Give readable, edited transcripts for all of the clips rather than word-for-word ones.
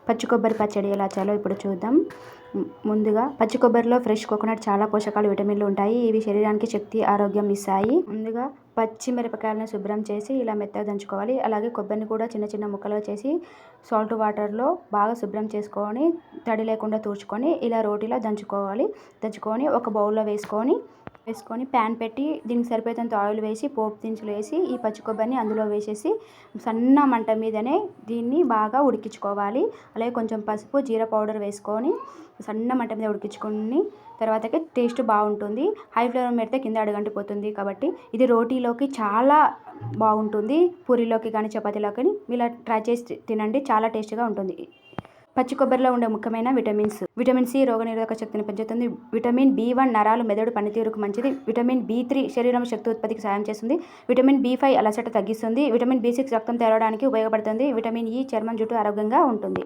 పచ్చి కొబ్బరి పచ్చడి ఎలా చేయాలో ఇప్పుడు చూద్దాం. ముందుగా పచ్చి కొబ్బరిలో ఫ్రెష్ కోకోనట్ చాలా పోషకాలు, విటమిన్లు ఉంటాయి. ఇవి శరీరానికి శక్తి, ఆరోగ్యం ఇస్తాయి. ముందుగా పచ్చి మిరపకాయలను శుభ్రం చేసి ఇలా మెత్తగా దంచుకోవాలి. అలాగే కొబ్బరిని కూడా చిన్న చిన్న ముక్కలుగా చేసి సాల్ట్ వాటర్లో బాగా శుభ్రం చేసుకొని తడి లేకుండా తుడుచుకొని ఇలా రోటిలా దంచుకొని ఒక బౌల్లో వేసుకొని ప్యాన్ పెట్టి దీనికి సరిపోయేంత ఆయిల్ వేసి పోపు దినుసులు వేసి ఈ పచ్చి కొబ్బరిని అందులో వేసేసి సన్న మంట మీదనే దీన్ని బాగా ఉడికించుకోవాలి. అలాగే కొంచెం పసుపు, జీర పౌడర్ వేసుకొని సన్న మంట మీద ఉడికించుకొని తర్వాతకి టేస్ట్ బాగుంటుంది. హై ఫ్లేమ్ పెడితే కింద అడుగంటిపోతుంది. కాబట్టి ఇది రోటీలోకి చాలా బాగుంటుంది. పూరీలోకి కానీ చపాతీలోకి కానీ ఇలా ట్రై చేసి తినండి, చాలా టేస్టీగా ఉంటుంది. పచ్చి కొబ్బరిలో ఉండే ముఖ్యమైన విటమిన్స్: విటమిన్ సి రోగనిరోధక శక్తిని పెంచుతుంది. విటమిన్ బి1 నరాలు, మెదడు పనితీరుకు మంచిది. విటమిన్ బి3 శరీరం శక్తి ఉత్పత్తికి సాయం చేస్తుంది. విటమిన్ బి5 అలసట తగ్గిస్తుంది. విటమిన్ బి6 రక్తం తేవడానికి ఉపయోగపడుతుంది. విటమిన్ ఇ చర్మం, జుట్టు ఆరోగ్యంగా ఉంటుంది.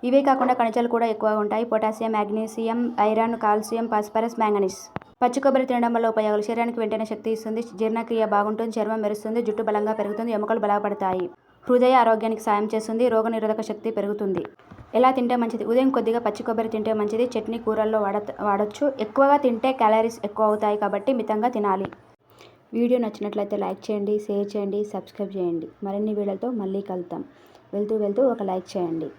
ఇవే కాకుండా ఖనిజాలు కూడా ఎక్కువగా ఉంటాయి. Potassium, magnesium, iron, calcium, phosphorus, manganese. పచ్చి కొబ్బరి తినడం వల్ల ఉపయోగాలు: శరీరానికి వెంటనే శక్తి ఇస్తుంది. జీర్ణక్రియ బాగుంటుంది. చర్మం మెరుస్తుంది. జుట్టు బలంగా పెరుగుతుంది. ఎముకలు బలపడతాయి. హృదయ ఆరోగ్యానికి సాయం చేస్తుంది. రోగనిరోధక శక్తి పెరుగుతుంది. ఎలా తింటే మంచిది: ఉదయం కొద్దిగా పచ్చి కొబ్బరి తింటే మంచిది. చట్నీ, కూరల్లో వాడచ్చు. ఎక్కువగా తింటే క్యాలరీస్ ఎక్కువ అవుతాయి కాబట్టి మితంగా తినాలి. వీడియో నచ్చినట్లయితే లైక్ చేయండి, షేర్ చేయండి, సబ్స్క్రైబ్ చేయండి. మరిన్ని వీడియోలతో మళ్ళీ కలుద్దాం. వెళ్తూ ఒక లైక్ చేయండి.